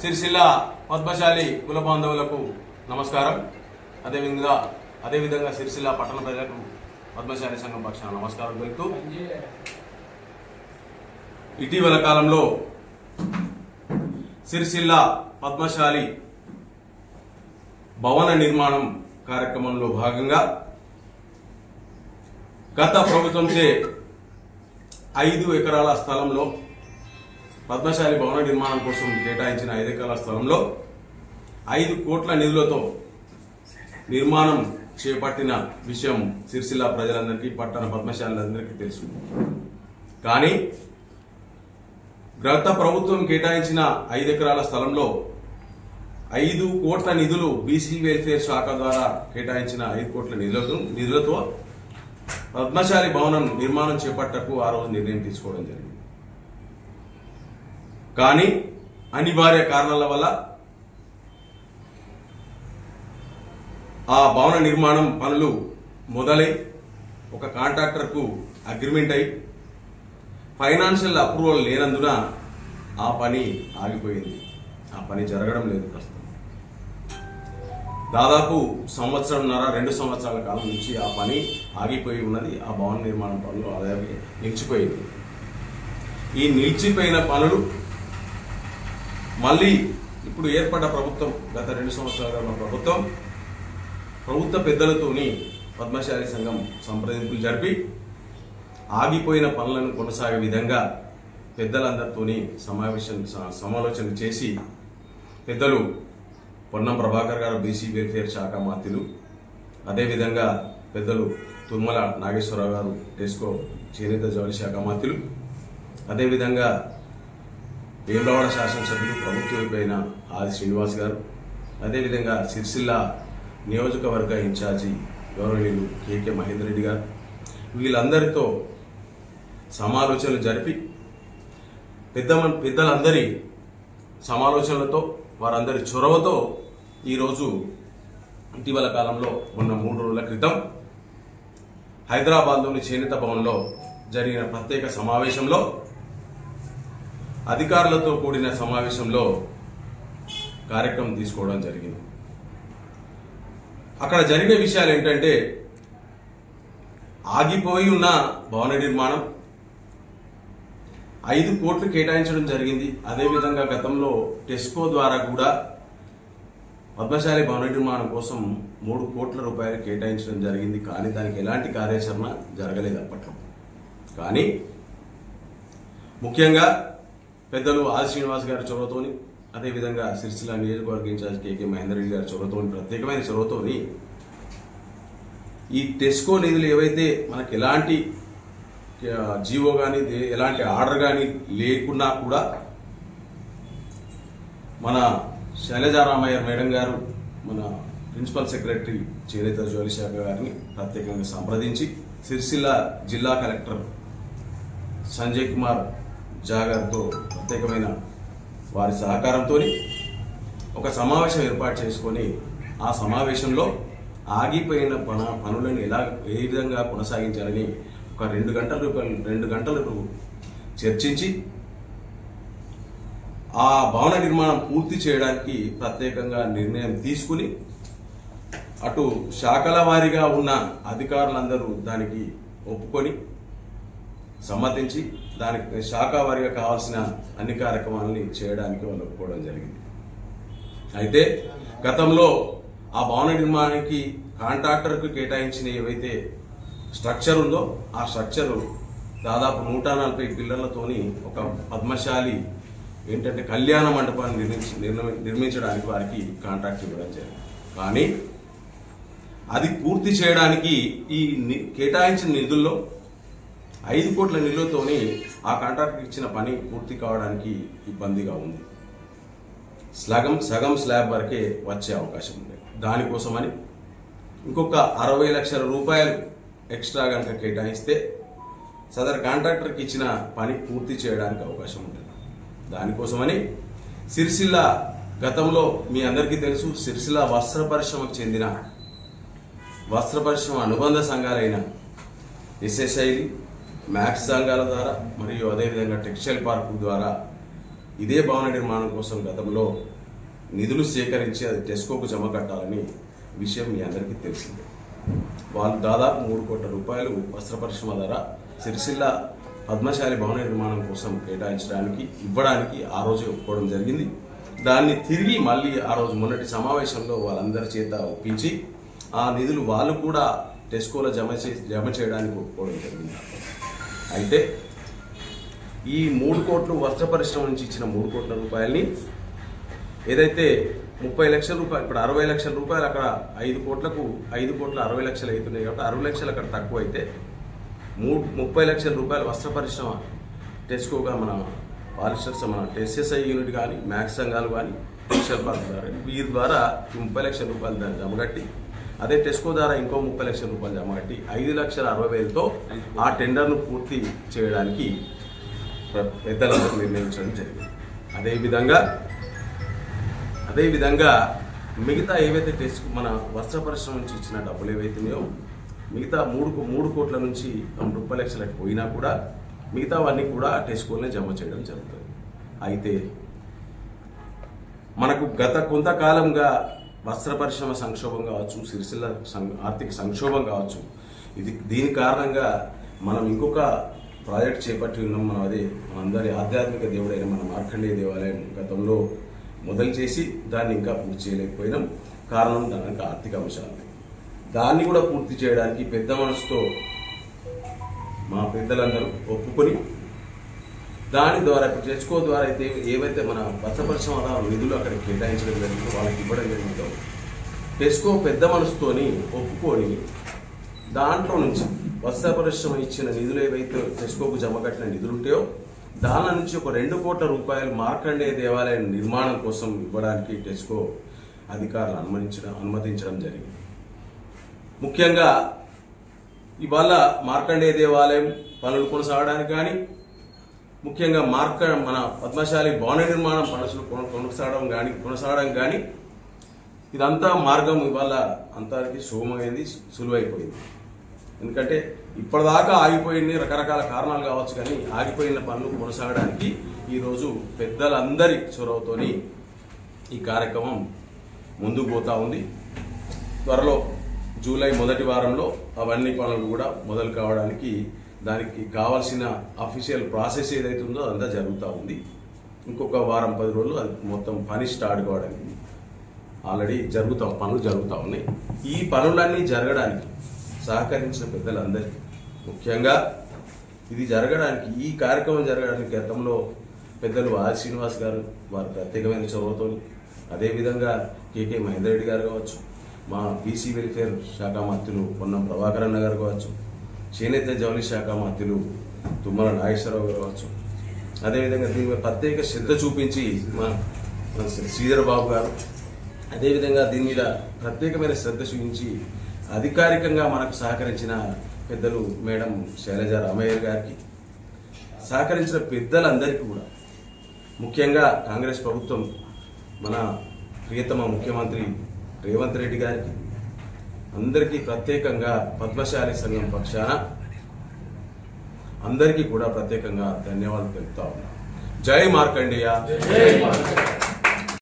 సిరిసిల్ల పద్మశాలి కుల బాంధవులకు నమస్కారం. అదేవిధంగా సిరిసిల్ల పట్టణ ప్రజలకు పద్మశాలి సంఘం పక్షాన నమస్కారం తెలుపుతూ, ఇటీవల కాలంలో సిరిసిల్ల పద్మశాలి భవన నిర్మాణం కార్యక్రమంలో భాగంగా గత ప్రభుత్వంచే 5 ఎకరాల స్థలంలో పద్మశాలి భవన నిర్మాణం కోసం కేటాయించిన 5 ఎకరాల స్థలంలో 5 కోట్ల నిధులతో నిర్మాణం చేపట్టిన విషయం సిరిసిల్ల ప్రజలందరికీ, పట్టణ పద్మశాలందరికీ తెలుసు. కానీ గత ప్రభుత్వం కేటాయించిన 5 ఎకరాల స్థలంలో 5 కోట్ల నిధులు బీసీ వెల్ఫేర్ శాఖ ద్వారా కేటాయించిన 5 కోట్ల నిధులతో పద్మశాలి భవనం నిర్మాణం చేపట్టకు ఆ రోజు నిర్ణయం తీసుకోవడం జరిగింది. కానీ అనివార్య కారణాల వల్ల ఆ భవన నిర్మాణం పనులు మొదలై ఒక కాంట్రాక్టర్కు అగ్రిమెంట్ అయి ఫైనాన్షియల్ అప్రూవల్ లేనందున ఆ పని ఆగిపోయింది. ఆ పని జరగడం లేదు. ప్రస్తుతం దాదాపు 1.5-2 సంవత్సరాల కాలం నుంచి ఆ పని ఆగిపోయి ఉన్నది. ఆ భవన నిర్మాణం పనులు అలాగే నిలిచిపోయింది. ఈ నిలిచిపోయిన పనులు మళ్ళీ ఇప్పుడు ఏర్పడ్డ ప్రభుత్వం, గత 2 సంవత్సరాల ప్రభుత్వ పెద్దలతోని పద్మశాలి సంఘం సంప్రదింపులు జరిపి ఆగిపోయిన పనులను కొనసాగే విధంగా పెద్దలందరితోని సమాలోచన చేసి పెద్దలు పొన్నం ప్రభాకర్ గారు బీసీ వెల్ఫేర్ శాఖ మంత్రులు, అదేవిధంగా పెద్దలు తుమ్మల నాగేశ్వరరావు గారు టెస్కో చేనేత జౌళి శాఖ మంత్రులు, అదేవిధంగా వేములవాడ శాసనసభ్యులు ప్రభుత్వ వైపైన ఆది శ్రీనివాస్ గారు, అదేవిధంగా సిరిసిల్ల నియోజకవర్గ ఇన్ఛార్జి గౌరవనీయులు కేకే మహేందర్ రెడ్డి గారు, వీళ్ళందరితో సమాలోచనలు జరిపి పెద్దలందరి సమాలోచనలతో, వారందరి చొరవతో ఈరోజు ఇటీవల కాలంలో ఉన్న 3 రోజుల క్రితం హైదరాబాద్లోని చేనేత భవన్లో జరిగిన ప్రత్యేక సమావేశంలో, అధికారులతో కూడిన సమావేశంలో కార్యక్రమం తీసుకోవడం జరిగింది. అక్కడ జరిగిన విషయాలు ఏంటంటే, ఆగిపోయి ఉన్న భవన నిర్మాణం 5 కోట్లు కేటాయించడం జరిగింది. అదేవిధంగా గతంలో టెస్కో ద్వారా కూడా పద్మశాలి భవన నిర్మాణం కోసం 3 కోట్ల రూపాయలు కేటాయించడం జరిగింది. కానీ దానికి ఎలాంటి కార్యాచరణ జరగలేదు అప్పట్లో. కానీ ముఖ్యంగా పెద్దలు ఆది శ్రీనివాస్ గారి చొరవతోని, అదేవిధంగా సిరిసిల్ల నియోజకవర్గ ఇన్ఛార్జ్ కేకే మహేందర్ రెడ్డి గారి చొరవతోని, ప్రత్యేకమైన చొరవతోని ఈ టెస్కో నిధులు ఏవైతే మనకి ఎలాంటి జీవో కానీ ఎలాంటి ఆర్డర్ కానీ లేకున్నా కూడా మన శైలజారామయ్య మేడం గారు, మన ప్రిన్సిపల్ సెక్రటరీ చేనేత జౌళి శాఖ గారిని ప్రత్యేకంగా సంప్రదించి సిరిసిల్ల జిల్లా కలెక్టర్ సంజయ్ కుమార్ జా గారితో ప్రత్యేకమైన వారి సహకారంతో ఒక సమావేశం ఏర్పాటు చేసుకొని, ఆ సమావేశంలో ఆగిపోయిన పనులను ఏ విధంగా కొనసాగించాలని ఒక 2 గంటలకు చర్చించి ఆ భవన నిర్మాణం పూర్తి చేయడానికి ప్రత్యేకంగా నిర్ణయం తీసుకుని, అటు శాఖల వారీగా ఉన్న అధికారులందరూ దానికి ఒప్పుకొని సమ్మతించి దానికి శాఖ వారీగా కావాల్సిన అన్ని కార్యక్రమాలని చేయడానికి వాళ్ళు ఒప్పుకోవడం జరిగింది. అయితే గతంలో ఆ భవన నిర్మాణానికి కాంట్రాక్టర్కు కేటాయించిన ఏవైతే స్ట్రక్చర్ ఉందో, ఆ స్ట్రక్చర్ దాదాపు 140 పిల్లర్లతోని ఒక పద్మశాలి ఏంటంటే కళ్యాణ మండపాన్ని నిర్మించడానికి వారికి కాంట్రాక్ట్ ఇవ్వడం జరిగింది. కానీ అది పూర్తి చేయడానికి ఈ కేటాయించిన నిధుల్లో 5 కోట్ల నిధులతోని ఆ కాంట్రాక్టర్ ఇచ్చిన పని పూర్తి కావడానికి ఇబ్బందిగా ఉంది. సగం స్లాబ్ వరకే వచ్చే అవకాశం ఉంది. దానికోసమని ఇంకొక 60 లక్షల రూపాయలు ఎక్స్ట్రా కనుక కేటాయిస్తే సదర్ కాంట్రాక్టర్కి ఇచ్చిన పని పూర్తి చేయడానికి అవకాశం ఉంటుంది. దానికోసమని సిరిసిల్ల గతంలో మీ అందరికీ తెలుసు, సిరిసిల్ల వస్త్ర పరిశ్రమకు చెందిన వస్త్ర పరిశ్రమ అనుబంధ సంఘాలైన ఎస్ఎస్ఐ, మ్యాక్స్ సంఘాల ద్వారా మరియు అదేవిధంగా టెక్స్టైల్ పార్క్ ద్వారా ఇదే భవన నిర్మాణం కోసం గతంలో నిధులు సేకరించి అది టెస్కోకు జమ కట్టాలని విషయం మీ అందరికీ తెలిసిందే. వాళ్ళు దాదాపు 3 కోట్ల రూపాయలు వస్త్ర పరిశ్రమ ద్వారా సిరిసిల్ల పద్మశాలి భవన నిర్మాణం కోసం ఇవ్వడానికి ఆ రోజు ఒప్పుకోవడం జరిగింది. దాన్ని తిరిగి మళ్ళీ ఆ రోజు మొన్నటి సమావేశంలో వాళ్ళందరి చేత ఒప్పించి ఆ నిధులు వాళ్ళు కూడా టెస్కోలో జమ చేయడానికి ఒప్పుకోవడం జరిగింది. అయితే ఈ 3 కోట్లు వస్త్ర పరిశ్రమ నుంచి ఇచ్చిన 3 కోట్ల రూపాయలని ఏదైతే 30 లక్షల రూపాయలు, ఇప్పుడు 60 లక్షల రూపాయలు అక్కడ 5 కోట్లకు 5 కోట్ల 60 లక్షలు అవుతున్నాయి కాబట్టి 60 లక్షలు అక్కడ తక్కువ అయితే 30 లక్షల రూపాయలు వస్త్ర పరిశ్రమ టెస్కోగా మన పాలిస్టర్స్ మన ఎస్ఎస్ఐ యూనిట్ కానీ మ్యాక్స్ సంఘాలు కానీ వీరి ద్వారా 30 లక్షల రూపాయలు దాన్ని జమగట్టి అదే టెస్కో ద్వారా ఇంకో 30 లక్షల రూపాయలు జమగట్టి 5,60,000తో ఆ టెండర్ను పూర్తి చేయడానికి పెద్దలందరూ నిర్ణయించడం జరిగింది. అదేవిధంగా మిగతా ఏవైతే టెస్కో మన వస్త్ర పరిశ్రమ నుంచి ఇచ్చిన డబ్బులు ఏవైతున్నాయో మిగతా 3 కోట్ల నుంచి 30 లక్షలకు పోయినా కూడా మిగతావన్నీ కూడా టెస్కోనే జమ చేయడం జరుగుతుంది. అయితే మనకు గత కొంతకాలంగా వస్త్ర పరిశ్రమ సంక్షోభం కావచ్చు, సిరిసిల్ల ఆర్థిక సంక్షోభం కావచ్చు, దీని కారణంగా మనం ఇంకొక ప్రాజెక్ట్ చేపట్టి ఉన్నాం. మనం అదే మనందరి ఆధ్యాత్మిక దేవుడైన మన మార్కండేయ దేవాలయం గతంలో మొదలు చేసి దాన్ని ఇంకా పూర్తి చేయలేకపోయినాం. కారణం దానికి ఆర్థిక అంశాలు. దాన్ని కూడా పూర్తి చేయడానికి పెద్ద మనసుతో మా పెద్దలందరూ ఒప్పుకొని దాని ద్వారా ఇప్పుడు టెస్కో ద్వారా అయితే ఏవైతే మన వస్త్ర పరిశ్రమ నిధులు అక్కడ కేటాయించడం జరిగిందో వాళ్ళకి ఇవ్వడం జరిగిందో టెస్కో పెద్ద మనసుతోని ఒప్పుకొని దాంట్లో నుంచి వస్త్ర పరిశ్రమ ఇచ్చిన నిధులు ఏవైతే టెస్కోకు జమ కట్టిన నిధులు ఉంటాయో దాని నుంచి ఒక 2 కోట్ల రూపాయలు మార్కండేయ దేవాలయం నిర్మాణం కోసం ఇవ్వడానికి టెస్కో అధికారులు అనుమతించడం జరిగింది. ముఖ్యంగా ఇవాళ మార్కండేయ దేవాలయం పనులు కొనసాగడానికి కానీ ముఖ్యంగా మన పద్మశాలి భవన నిర్మాణం పనులు కొనసాగడం కానీ ఇదంతా మార్గం ఇవాళ అంతరికి సుగమైంది, సులువైపోయింది. ఎందుకంటే ఇప్పటిదాకా ఆగిపోయింది రకరకాల కారణాలు కావచ్చు, కానీ ఆగిపోయిన పనులు కొనసాగడానికి ఈరోజు పెద్దలందరి చొరవతోని ఈ కార్యక్రమం ముందుకు పోతా ఉంది. త్వరలో జూలై మొదటి వారంలో అవన్నీ పనులు కూడా మొదలు కావడానికి దానికి కావాల్సిన అఫీషియల్ ప్రాసెస్ ఏదైతే ఉందో అదంతా జరుగుతూ ఉంది. ఇంకొక వారం 10 రోజులు అది మొత్తం పని స్టార్ట్ కావడానికి ఆల్రెడీ పనులు జరుగుతూ ఉన్నాయి. ఈ పనులన్నీ జరగడానికి సహకరించిన పెద్దలందరికీ, ముఖ్యంగా ఇది జరగడానికి ఈ కార్యక్రమం జరగడానికి గతంలో పెద్దలు ఆర్ శ్రీనివాస్ గారు వారి ప్రత్యేకమైన చొరవతో, అదేవిధంగా కేకే మహేందర్ రెడ్డి గారు కావచ్చు, మా బీసీ వెల్ఫేర్ శాఖ మంత్రులు పొన్నం ప్రభాకర్ అన్న గారు కావచ్చు, చేనేత జౌళి శాఖ మంత్రులు తుమ్మల నాగేశ్వరరావు గారు కావచ్చు, అదేవిధంగా దీని ప్రత్యేక శ్రద్ధ చూపించి మా శ్రీధర్ బాబు గారు, అదేవిధంగా దీని మీద ప్రత్యేకమైన శ్రద్ధ చూపించి అధికారికంగా మనకు సహకరించిన పెద్దలు మేడం శైలజ రామయ్య గారికి, సహకరించిన పెద్దలందరికీ కూడా, ముఖ్యంగా కాంగ్రెస్ ప్రభుత్వం మన ప్రియతమ ముఖ్యమంత్రి రేవంత్ రెడ్డి గారికి అందరికీ ప్రత్యేకంగా పద్మశాలి సంఘం పక్షాన అందరికీ కూడా ప్రత్యేకంగా ధన్యవాదాలు తెలుపుతా ఉన్నాను. జై మార్కండేయ.